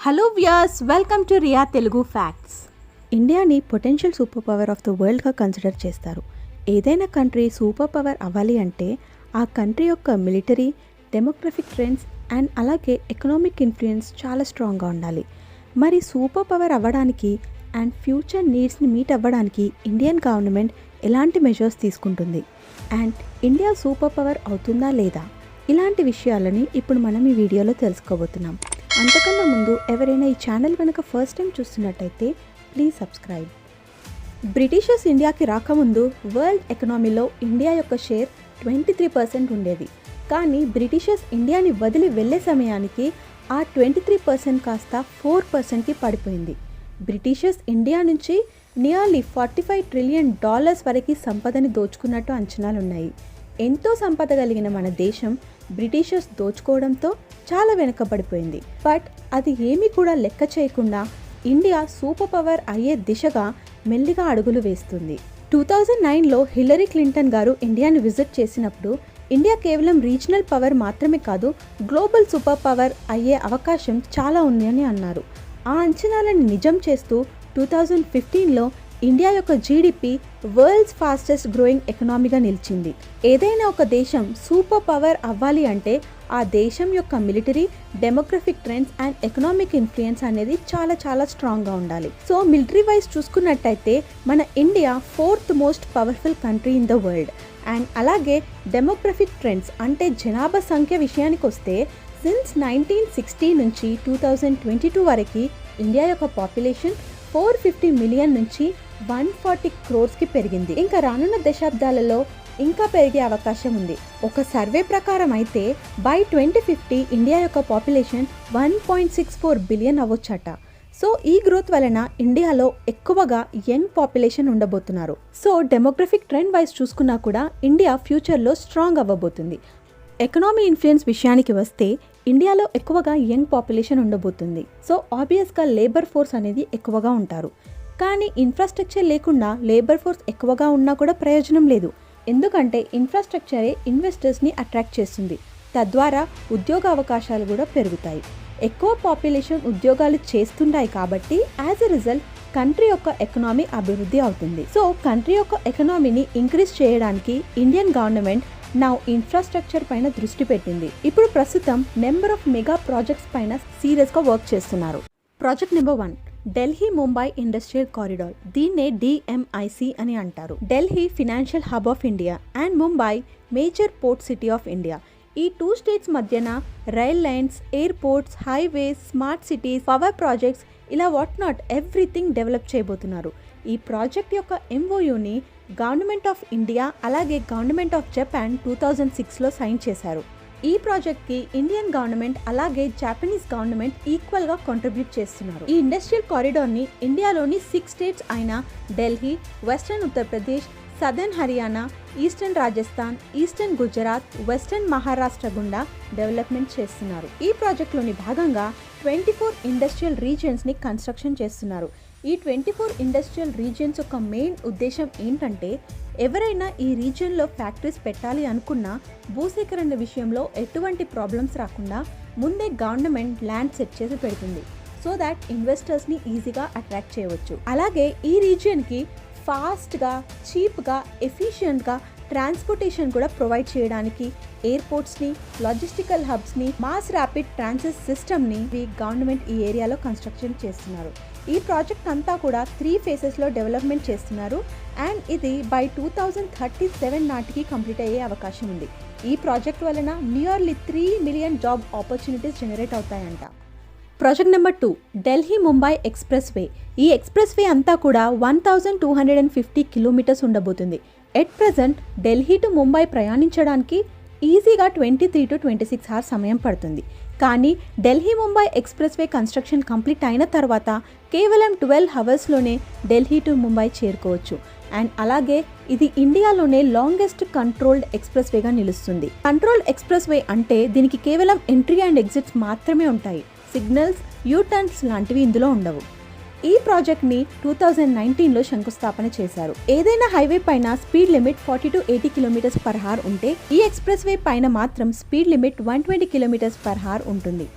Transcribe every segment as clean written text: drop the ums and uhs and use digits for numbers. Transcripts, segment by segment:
Hello viewers, welcome to Riya Telugu facts. ఇండియాని potential super power of the వరల్డ్గా consider చేస్తారు. ఏదైనా కంట్రీ సూపర్ పవర్ అవ్వాలి అంటే ఆ కంట్రీ యొక్క మిలిటరీ, డెమోగ్రఫిక్ ట్రెండ్స్ అండ్ అలాగే ఎకనామిక్ ఇన్ఫ్లుయెన్స్ చాలా స్ట్రాంగ్గా ఉండాలి. మరి సూపర్ పవర్ అవ్వడానికి అండ్ ఫ్యూచర్ నీడ్స్ని మీట్ అవ్వడానికి ఇండియన్ గవర్నమెంట్ ఎలాంటి మెజర్స్ తీసుకుంటుంది అండ్ ఇండియా సూపర్ పవర్ అవుతుందా లేదా, ఇలాంటి విషయాలని ఇప్పుడు మనం ఈ వీడియోలో తెలుసుకోబోతున్నాం. అంతకన్నా ముందు ఎవరైనా ఈ ఛానల్ కనుక ఫస్ట్ టైం చూస్తున్నట్టయితే ప్లీజ్ సబ్స్క్రైబ్. బ్రిటిషర్స్ ఇండియాకి రాకముందు వరల్డ్ ఎకనామీలో ఇండియా యొక్క షేర్ 23% ఉండేది. కానీ బ్రిటిషర్స్ ఇండియాని వదిలి వెళ్ళే సమయానికి ఆ 23% కాస్త 4%కి పడిపోయింది. బ్రిటిషర్స్ ఇండియా నుంచి నియర్లీ $45 ట్రిలియన్ వరకు సంపదని దోచుకున్నట్టు అంచనాలున్నాయి. ఎంతో సంపద కలిగిన మన దేశం బ్రిటిషర్స్ దోచుకోవడంతో చాలా వెనుకబడిపోయింది. బట్ అది ఏమీ కూడా లెక్క చేయకుండా ఇండియా సూపర్ పవర్ అయ్యే దిశగా మెల్లిగా అడుగులు వేస్తుంది. 2009లో హిల్లరీ క్లింటన్ గారు ఇండియాని విజిట్ చేసినప్పుడు ఇండియా కేవలం రీజనల్ పవర్ మాత్రమే కాదు, గ్లోబల్ సూపర్ పవర్ అయ్యే అవకాశం చాలా ఉంది అని అన్నారు. ఆ అంచనాలను నిజం చేస్తూ 2015లో ఇండియా యొక్క జీడిపి వరల్డ్స్ ఫాస్టెస్ట్ గ్రోయింగ్ ఎకనామీగా నిలిచింది. ఏదైనా ఒక దేశం సూపర్ పవర్ అవ్వాలి అంటే ఆ దేశం యొక్క military, demographic trends and economic influence అనేది చాలా స్ట్రాంగ్గా ఉండాలి. సో మిలిటరీ వైజ్ చూసుకున్నట్టయితే మన India 4th most powerful country in the world. And అలాగే డెమోగ్రఫిక్ ట్రెండ్స్ అంటే జనాభా సంఖ్య విషయానికి వస్తే సిన్స్ 1960 నుంచి 2022 వరకు ఇండియా యొక్క పాపులేషన్ 450 మిలియన్ నుంచి 140 crores పెరిగింది. ఇంకా రానున్న దశాబ్దాలలో ఇంకా పెరిగే అవకాశం ఉంది. ఒక సర్వే ప్రకారం అయితే బై 2050 ఇండియా యొక్క పాపులేషన్ 1.64 బిలియన్ అవ్వచ్చట. సో ఈ గ్రోత్ వలన ఇండియాలో ఎక్కువగా యంగ్ పాపులేషన్ ఉండబోతున్నారు. సో డెమోగ్రఫిక్ ట్రెండ్ వైజ్ చూసుకున్నా కూడా ఇండియా ఫ్యూచర్లో స్ట్రాంగ్ అవ్వబోతుంది. ఎకనామీ ఇన్ఫ్లుయెన్స్ విషయానికి వస్తే ఇండియాలో ఎక్కువగా యంగ్ పాపులేషన్ ఉండబోతుంది. సో ఆబ్వియస్గా లేబర్ ఫోర్స్ అనేది ఎక్కువగా ఉంటారు. కానీ ఇన్ఫ్రాస్ట్రక్చర్ లేకుండా లేబర్ ఫోర్స్ ఎక్కువగా ఉన్నా కూడా ప్రయోజనం లేదు. ఎందుకంటే ఇన్ఫ్రాస్ట్రక్చరే ఇన్వెస్టర్స్ని అట్రాక్ట్ చేస్తుంది. తద్వారా ఉద్యోగ అవకాశాలు కూడా పెరుగుతాయి. ఎక్కువ పాపులేషన్ ఉద్యోగాలు చేస్తుంటాయి కాబట్టి యాజ్ ఎ రిజల్ట్ కంట్రీ యొక్క ఎకనామీ అభివృద్ధి అవుతుంది. సో కంట్రీ యొక్క ఎకనామీని ఇంక్రీజ్ చేయడానికి ఇండియన్ గవర్నమెంట్ నౌ ఇన్ఫ్రాస్ట్రక్చర్ పైన దృష్టి పెట్టింది. ఇప్పుడు ప్రస్తుతం నెంబర్ ఆఫ్ మెగా ప్రాజెక్ట్స్ పైన సీరియస్గా వర్క్ చేస్తున్నారు. Project number 1 Delhi Mumbai industrial corridor. దీన్నే DMIC అని అంటారు. Delhi financial hub of India and Mumbai major port city of India. ఈ 2 స్టేట్స్ మధ్యన rail lines, airports, highways, smart cities, power projects ఇలా వాట్ నాట్ ఎవ్రీథింగ్ డెవలప్ చేయబోతున్నారు. ఈ ప్రాజెక్ట్ యొక్క MOUని గవర్నమెంట్ ఆఫ్ ఇండియా అలాగే గవర్నమెంట్ ఆఫ్ జపాన్ 2006లో సైన్ చేశారు. ఈ ప్రాజెక్ట్కి ఇండియన్ గవర్నమెంట్ అలాగే జపనీస్ గవర్నమెంట్ ఈక్వల్గా కాంట్రిబ్యూట్ చేస్తున్నారు. ఈ ఇండస్ట్రియల్ కారిడార్ని ఇండియాలోని 6 స్టేట్స్ అయిన Delhi, western Uttar Pradesh, southern Haryana, eastern Rajasthan, eastern Gujarat, western Maharashtra గుండా డెవలప్మెంట్ చేస్తున్నారు. ఈ ప్రాజెక్ట్లోని భాగంగా 24 ఇండస్ట్రియల్ రీజియన్స్ని కన్స్ట్రక్షన్ చేస్తున్నారు. ఈ 24 ఇండస్ట్రియల్ రీజియన్స్ యొక్క మెయిన్ ఉద్దేశం ఏంటంటే ఎవరైనా ఈ రీజియన్లో ఫ్యాక్టరీస్ పెట్టాలి అనుకున్నా భూసేకరణ విషయంలో ఎటువంటి ప్రాబ్లమ్స్ రాకుండా ముందే గవర్నమెంట్ ల్యాండ్ సెట్ చేసి పెడుతుంది. సో దాట్ ఇన్వెస్టర్స్ని ఈజీగా అట్రాక్ట్ చేయవచ్చు. అలాగే ఈ రీజియన్కి ఫాస్ట్గా, చీప్గా, ఎఫిషియెంట్గా ట్రాన్స్పోర్టేషన్ కూడా ప్రొవైడ్ చేయడానికి ఎయిర్పోర్ట్స్ని, లాజిస్టికల్ హబ్స్ని, మాస్ ర్యాపిడ్ ట్రాన్సిట్ సిస్టమ్ని గవర్నమెంట్ ఈ ఏరియాలో కన్స్ట్రక్షన్ చేస్తున్నారు. ఈ ప్రాజెక్ట్ అంతా కూడా 3 phases డెవలప్మెంట్ చేస్తున్నారు. అండ్ ఇది బై 2037 నాటికి కంప్లీట్ అయ్యే అవకాశం ఉంది. ఈ ప్రాజెక్ట్ వలన nearly 3 million job opportunities generate అవుతాయంట. Project number 2 Delhi Mumbai expressway. ఈ ఎక్స్ప్రెస్ వే అంతా కూడా 1250 కిలోమీటర్స్ ఉండబోతుంది. At present Delhi to Mumbai ప్రయాణించడానికి ఈజీగా 23 to 26 hours సమయం పడుతుంది. కానీ Delhi Mumbai expressway construction complete అయిన తర్వాత కేవలం 12 hours ఢిల్లీ టు ముంబై చేరుకోవచ్చు. అండ్ అలాగే ఇది ఇండియాలోనే లాంగెస్ట్ కంట్రోల్డ్ ఎక్స్ప్రెస్ వేగా నిలుస్తుంది. కంట్రోల్డ్ ఎక్స్ప్రెస్ వే అంటే దీనికి కేవలం ఎంట్రీ అండ్ ఎగ్జిట్స్ మాత్రమే ఉంటాయి. సిగ్నల్స్, యూటర్న్స్ లాంటివి ఇందులో ఉండవు. ఈ ప్రాజెక్ట్ని 2019లో శంకుస్థాపన చేశారు. ఏదైనా హైవే పైన స్పీడ్ లిమిట్ 40 to 80 km/h ఉంటే ఈ ఎక్స్ప్రెస్ వే పైన మాత్రం స్పీడ్ లిమిట్ 120 km/h ఉంటుంది.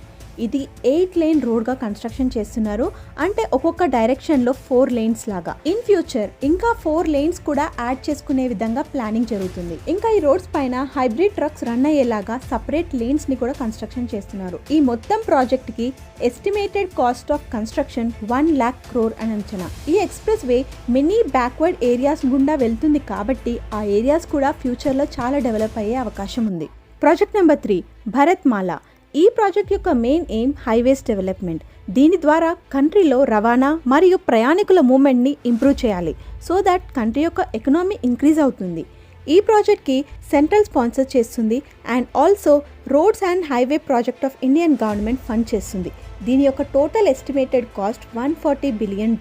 ఇది 8 లేన్ రోడ్గా కన్స్ట్రక్షన్ చేస్తున్నారు. అంటే ఒక్కొక్క డైరెక్షన్లో 4 లేన్స్ లాగా. ఇన్ ఫ్యూచర్ ఇంకా 4 లేన్స్ కూడా యాడ్ చేసుకునే విధంగా ప్లానింగ్ జరుగుతుంది. ఇంకా ఈ రోడ్స్ పైన హైబ్రిడ్ ట్రక్స్ రన్ అయ్యేలాగా సపరేట్ లేన్స్ ని కూడా కన్స్ట్రక్షన్ చేస్తున్నారు. ఈ మొత్తం ప్రాజెక్ట్ కి estimated cost of construction 1 lakh crore అని అంచనా. ఈ express way many backward areas గుండా వెళ్తుంది కాబట్టి ఆ ఏరియాస్ కూడా ఫ్యూచర్ లో చాలా డెవలప్ అయ్యే అవకాశం ఉంది. Project number 3 భరత్మాల. ఈ ప్రాజెక్ట్ యొక్క మెయిన్ ఎయిమ్ హైవేస్ డెవలప్మెంట్. దీని ద్వారా కంట్రీలో రవాణా మరియు ప్రయాణికుల మూవ్మెంట్ని ఇంప్రూవ్ చేయాలి. సో దట్ కంట్రీ యొక్క ఎకనామీ ఇంక్రీజ్ అవుతుంది. ఈ ప్రాజెక్ట్కి సెంట్రల్ స్పాన్సర్ చేస్తుంది and also roads and highway project of Indian government fund చేస్తుంది. దీని యొక్క టోటల్ ఎస్టిమేటెడ్ కాస్ట్ $140 billion.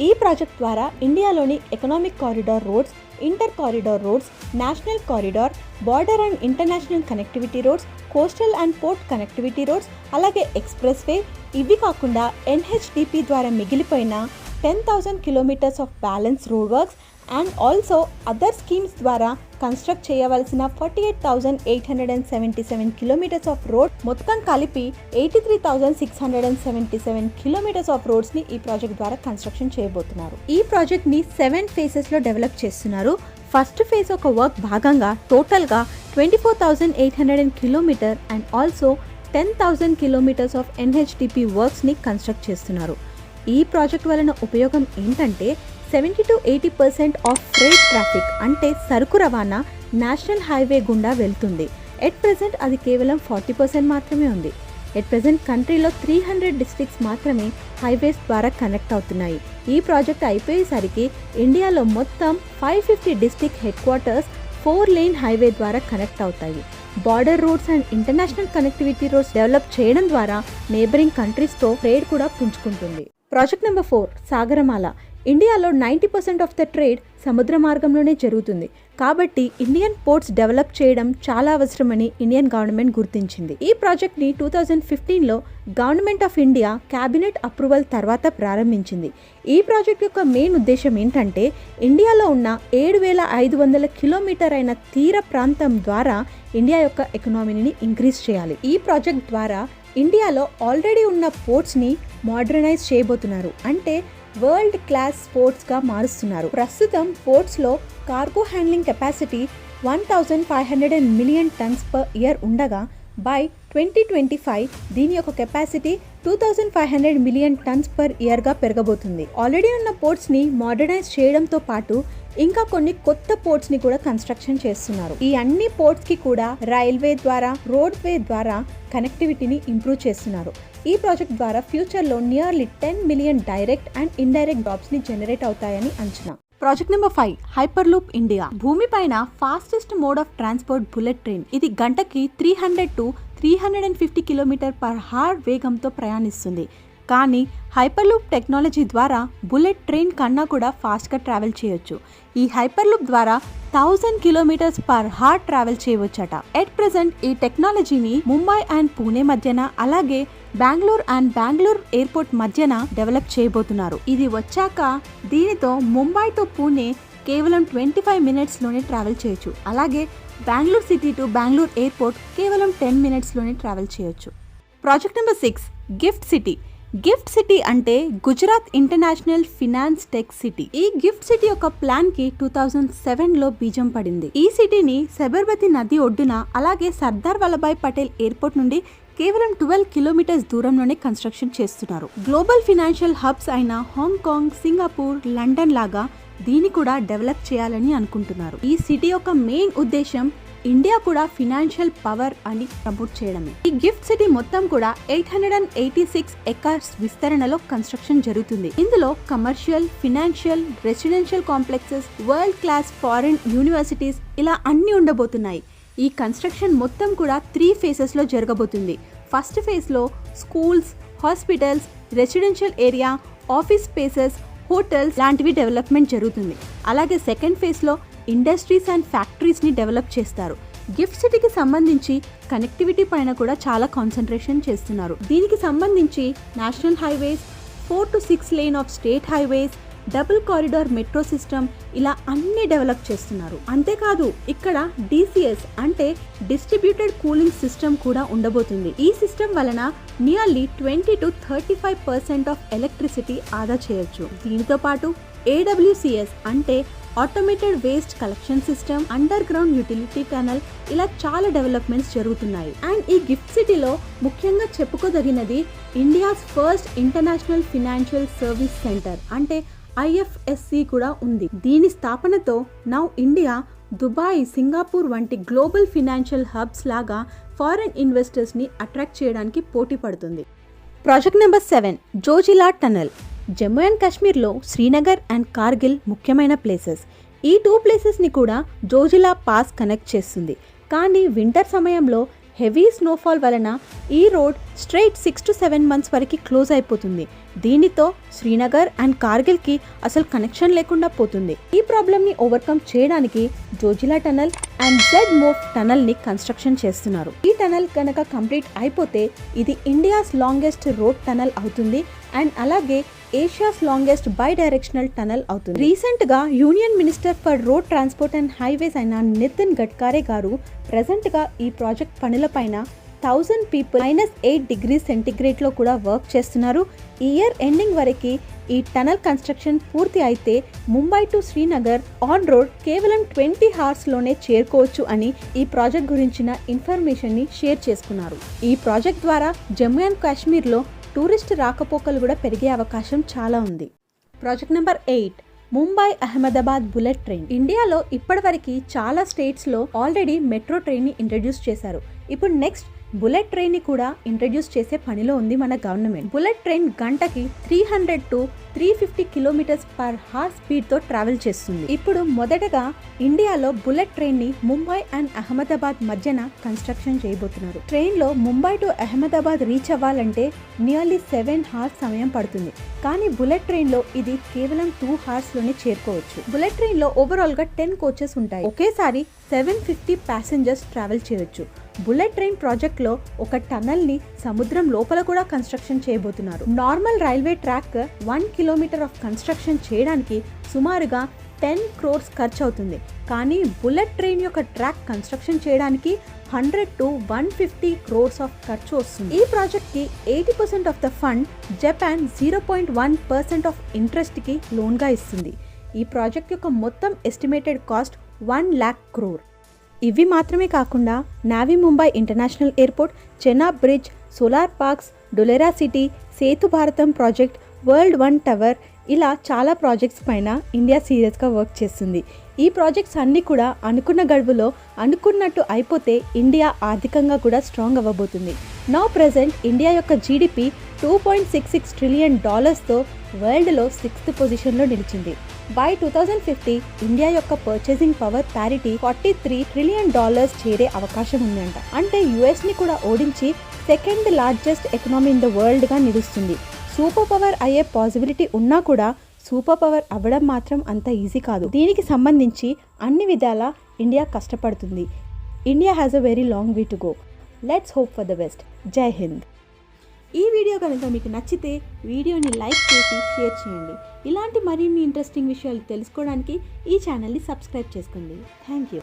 ఈ ప్రాజెక్ట్ ద్వారా ఇండియాలోని economic corridor roads, inter corridor roads, national corridor, border and international connectivity roads, coastal and port connectivity roads, అలాగే express way, ఇవి కాకుండా NHDP ద్వారా మిగిలిపోయిన 10,000 kilometers of balance road works and also other schemes ద్వారా construct చేయవలసిన 48,877 kilometers of road, మొత్తం కలిపి 83,677 kilometers of roads ని ఈ ప్రాజెక్ట్ ద్వారా కన్స్ట్రక్షన్ చేయబోతున్నారు. ఈ ప్రాజెక్ట్ ని 7 phases లో డెవలప్ చేస్తున్నారు. ఫస్ట్ ఫేజ్ ఒక వర్క్ భాగంగా టోటల్ గా 24,800 kilometer and also 10,000 kilometers of NHDP works ని కన్స్ట్రక్ట్ చేస్తున్నారు. ఈ ప్రాజెక్ట్ వలన ఉపయోగం ఏంటంటే 70 to 80% ఆఫ్ ఫ్రైట్ ట్రాఫిక్ అంటే సరుకు రవాణా నేషనల్ హైవే గుండా వెళ్తుంది. ఎట్ ప్రెజెంట్ అది కేవలం 40% మాత్రమే ఉంది. ఎట్ ప్రెజెంట్ కంట్రీలో 300 డిస్ట్రిక్ట్స్ మాత్రమే హైవేస్ ద్వారా కనెక్ట్ అవుతున్నాయి. ఈ ప్రాజెక్ట్ అయిపోయేసరికి ఇండియాలో మొత్తం 550 district head quarters 4 lane highway ద్వారా కనెక్ట్ అవుతాయి. Border roads and international connectivity roads develop చేయడం ద్వారా నేబరింగ్ కంట్రీస్తో ట్రేడ్ కూడా పుంజుకుంటుంది. Project number 4 Sagarmala. ఇండియాలో 90% ఆఫ్ ద ట్రేడ్ సముద్ర మార్గంలోనే జరుగుతుంది. కాబట్టి ఇండియన్ పోర్ట్స్ డెవలప్ చేయడం చాలా అవసరమని ఇండియన్ గవర్నమెంట్ గుర్తించింది. ఈ ప్రాజెక్ట్ని 2015లో government of India cabinet approval తర్వాత ప్రారంభించింది. ఈ ప్రాజెక్ట్ యొక్క మెయిన్ ఉద్దేశం ఏంటంటే ఇండియాలో ఉన్న 7,500 kilometer అయిన తీర ప్రాంతం ద్వారా ఇండియా యొక్క ఎకనామీని ఇంక్రీజ్ చేయాలి. ఈ ప్రాజెక్ట్ ద్వారా ఇండియాలో ఆల్రెడీ ఉన్న పోర్ట్స్ని మోడర్నైజ్ చేయబోతున్నారు. అంటే వరల్డ్ క్లాస్ పోర్ట్స్గా మారుస్తున్నారు. ప్రస్తుతం పోర్ట్స్లో cargo handling capacity 1,500 million tons per year ఉండగా బై 2025 దీని యొక్క కెపాసిటీ 2,500 million tons per yearగా పెరగబోతుంది. ఆల్రెడీ ఉన్న పోర్ట్స్ని మోడర్నైజ్ చేయడంతో పాటు ఇంకా కొన్ని కొత్త పోర్ట్స్ని కూడా కన్స్ట్రక్షన్ చేస్తున్నారు. ఈ అన్ని పోర్ట్స్కి కూడా రైల్వే ద్వారా, రోడ్వే ద్వారా కనెక్టివిటీని ఇంప్రూవ్ చేస్తున్నారు. ఈ ప్రాజెక్ట్ ద్వారా ఫ్యూచర్లో nearly 10 million direct and indirect జాబ్స్ని జనరేట్ అవుతాయని అంచనా. Project number 5 hyperloop India. భూమిపైన fastest mode of transport bullet train. ఇది గంటకి 300 to 350 km/h వేగంతో ప్రయాణిస్తుంది. కానీ హైపర్ లూప్ టెక్నాలజీ ద్వారా బుల్లెట్ ట్రైన్ కన్నా కూడా ఫాస్ట్గా ట్రావెల్ చేయొచ్చు. ఈ హైపర్ లూప్ ద్వారా 1000 km/h ట్రావెల్ చేయవచ్చట. ఎట్ ప్రెజెంట్ ఈ టెక్నాలజీని ముంబై అండ్ పూణే మధ్యన, అలాగే బెంగళూరు ఎయిర్పోర్ట్ మధ్యన డెవలప్ చేయబోతున్నారు. ఇది వచ్చాక దీనితో ముంబై టు పూణే కేవలం 25 minutesలోనే ట్రావెల్ చేయొచ్చు. అలాగే Bengaluru city to Bengaluru airport కేవలం 10 minutesలోనే ట్రావెల్ చేయొచ్చు. Project number 6 gift city. Gift city అంటే Gujarat international finance tech city. ఈ గిఫ్ట్ సిటీ యొక్క ప్లాన్ కి 2007లో బీజం పడింది. ఈ సిటీని సబర్మతి నది ఒడ్డున, అలాగే సర్దార్ వల్లభాయ్ పటేల్ ఎయిర్పోర్ట్ నుండి కేవలం 12 kilometers దూరంలోనే కన్స్ట్రక్షన్ చేస్తున్నారు. గ్లోబల్ ఫినాన్షియల్ హబ్స్ అయిన హాంకాంగ్, సింగపూర్, లండన్ లాగా దీన్ని కూడా డెవలప్ చేయాలని అనుకుంటున్నారు. ఈ సిటీ యొక్క మెయిన్ ఉద్దేశం ఇండియా కూడా ఫినాన్షియల్ పవర్ అని ప్రమోట్ చేయడమే. ఈ గిఫ్ట్ సిటీ మొత్తం కూడా 886 acres విస్తరణలో కన్స్ట్రక్షన్ జరుగుతుంది. ఇందులో commercial, financial, residential complexes, world class foreign universities ఇలా అన్ని ఉండబోతున్నాయి. ఈ కన్స్ట్రక్షన్ మొత్తం కూడా 3 phases లో జరగబోతుంది. ఫస్ట్ ఫేజ్లో schools, hospitals, residential area, office spaces, hotels లాంటివి డెవలప్మెంట్ జరుగుతుంది. అలాగే సెకండ్ ఫేజ్లో ఇండస్ట్రీస్ అండ్ ఫ్యాక్టరీస్ని డెవలప్ చేస్తారు. గిఫ్ట్ సిటీకి సంబంధించి కనెక్టివిటీ పైన కూడా చాలా కాన్సన్ట్రేషన్ చేస్తున్నారు. దీనికి సంబంధించి national highways, 4 to 6 lane of state highways, double corridor metro system ఇలా అన్ని డెవలప్ చేస్తున్నారు. అంతేకాదు ఇక్కడ DCS అంటే డిస్ట్రిబ్యూటెడ్ కూలింగ్ సిస్టమ్ కూడా ఉండబోతుంది. ఈ సిస్టమ్ వలన నియర్లీ 20 to 35% ఆఫ్ ఎలక్ట్రిసిటీ ఆదా చేయొచ్చు. దీనితో పాటు AWCS అంటే automated waste collection system, underground utility canal ఇలా చాలా డెవలప్మెంట్స్ జరుగుతున్నాయి. అండ్ ఈ గిఫ్ట్ సిటీలో ముఖ్యంగా చెప్పుకోదగినది India's first international financial service centre అంటే IFSC కూడా ఉంది. దీని స్థాపనతో నౌ ఇండియా దుబాయ్, సింగపూర్ వంటి గ్లోబల్ ఫినాన్షియల్ హబ్స్ లాగా ఫారెన్ ఇన్వెస్టర్స్ని అట్రాక్ట్ చేయడానికి పోటీ పడుతుంది. Project number 7 Zojila tunnel. Jammu and కాశ్మీర్లో శ్రీనగర్ అండ్ కార్గిల్ ముఖ్యమైన ప్లేసెస్. ఈ 2 ప్లేసెస్ని కూడా జోజిలా పాస్ కనెక్ట్ చేస్తుంది. కానీ వింటర్ సమయంలో హెవీ స్నోఫాల్ వలన ఈ రోడ్ స్ట్రైట్ 6 to 7 months వరకు క్లోజ్ అయిపోతుంది. దీనితో శ్రీనగర్ అండ్ కార్గిల్కి అసలు కనెక్షన్ లేకుండా పోతుంది. ఈ ప్రాబ్లమ్ని ఓవర్కమ్ చేయడానికి జోజిలా టనల్ అండ్ ZMOF టనల్ని కన్స్ట్రక్షన్ చేస్తున్నారు. ఈ టనల్ కనుక కంప్లీట్ అయిపోతే ఇది ఇండియాస్ లాంగెస్ట్ రోడ్ టనల్ అవుతుంది అండ్ అలాగే Asia's longest bidirectional tunnel అవుతుంది. రీసెంట్ గా union minister for road transport and highways అయిన నితిన్ గడ్కరీ గారు ప్రెసెంట్ గా ఈ ప్రాజెక్ట్ పనులపైన 1000 people -8 degrees సెంటిగ్రేడ్ లో కూడా వర్క్ చేస్తున్నారు. ఈ ఇయర్ ఎండింగ్ వరకు ఈ టనల్ కన్స్ట్రక్షన్ పూర్తి అయితే Mumbai to Srinagar on road కేవలం 20 hours లోనే చేరుకోవచ్చు అని ఈ ప్రాజెక్ట్ గురించిన ఇన్ఫర్మేషన్ ని షేర్ చేసుకున్నారు. ఈ ప్రాజెక్ట్ ద్వారా జమ్మూ అండ్ కాశ్మీర్లో టూరిస్ట్ రాకపోకలు కూడా పెరిగే అవకాశం చాలా ఉంది. Project number 8 Mumbai Ahmedabad bullet train. ఇండియాలో ఇప్పటివరకు చాలా స్టేట్స్లో ఆల్రెడీ మెట్రో ట్రైన్ని ఇంట్రడ్యూస్ చేశారు. ఇప్పుడు నెక్స్ట్ బుల్లెట్ ట్రైన్ని కూడా ఇంట్రడ్యూస్ చేసే పనిలో ఉంది మన గవర్నమెంట్. బుల్లెట్ ట్రైన్ గంటకి 300 to 350 km/h స్పీడ్తో ట్రావెల్ చేస్తుంది. ఇప్పుడు మొదటగా ఇండియాలో బుల్లెట్ ట్రైన్ని ముంబై అండ్ అహ్మదాబాద్ మధ్యన కన్స్ట్రక్షన్ చేయబోతున్నారు. ట్రైన్లో ముంబై టు అహ్మదాబాద్ రీచ్ అవ్వాలంటే నియర్లీ 7 hours సమయం పడుతుంది. కానీ బుల్లెట్ ట్రైన్లో ఇది కేవలం 2 hours లోనే చేరుకోవచ్చు. బుల్లెట్ ట్రైన్లో ఓవరాల్గా 10 coaches ఉంటాయి. ఒకేసారి 750 passengers ట్రావెల్ చేయొచ్చు. బుల్లెట్ ట్రైన్ ప్రాజెక్ట్లో ఒక టనల్ని సముద్రం లోపల కూడా కన్స్ట్రక్షన్ చేయబోతున్నారు. Normal railway track 1 kilometer of construction చేయడానికి సుమారుగా 10 crores ఖర్చు అవుతుంది. కానీ బుల్లెట్ ట్రైన్ యొక్క ట్రాక్ కన్స్ట్రక్షన్ చేయడానికి 100 to 150 crores ఆఫ్ ఖర్చు వస్తుంది. ఈ ప్రాజెక్ట్కి 80% of the fund Japan 0.1% of ఇంట్రెస్ట్కి లోన్గా ఇస్తుంది. ఈ ప్రాజెక్ట్ యొక్క మొత్తం ఎస్టిమేటెడ్ కాస్ట్ 1 lakh crore. ఇవి మాత్రమే కాకుండా Navi Mumbai international airport, Chenab bridge, solar parks, Dholera city, Setu Bharatam project, world 1 tower ఇలా చాలా ప్రాజెక్ట్స్ పైన ఇండియా సీరియస్గా వర్క్ చేస్తుంది. ఈ ప్రాజెక్ట్స్ అన్నీ కూడా అనుకున్న గడువులో అనుకున్నట్టు అయిపోతే ఇండియా ఆర్థికంగా కూడా స్ట్రాంగ్ అవ్వబోతుంది. నౌ ప్రెజెంట్ ఇండియా యొక్క GDP $2.66 trillion వరల్డ్లో 6th పొజిషన్లో నిలిచింది. బై 2050 ఇండియా యొక్క పర్చేసింగ్ పవర్ ప్యారిటీ $43 trillion చేరే అవకాశం ఉందంట. అంటే యుఎస్ని కూడా ఓడించి 2nd largest economy in the వరల్డ్గా నిలుస్తుంది. సూపర్ పవర్ అయ్యే పాసిబిలిటీ ఉన్నా కూడా సూపర్ పవర్ అవ్వడం మాత్రం అంత ఈజీ కాదు. దీనికి సంబంధించి అన్ని విధాల ఇండియా కష్టపడుతుంది. India has a very long way to go. Let's hope for the best. జై హింద్. ఈ వీడియో కనుక మీకు నచ్చితే వీడియోని లైక్ చేసి షేర్ చేయండి. ఇలాంటి మరిన్ని ఇంట్రెస్టింగ్ విషయాలు తెలుసుకోవడానికి ఈ ఛానల్ని సబ్స్క్రైబ్ చేసుకోండి. Thank you.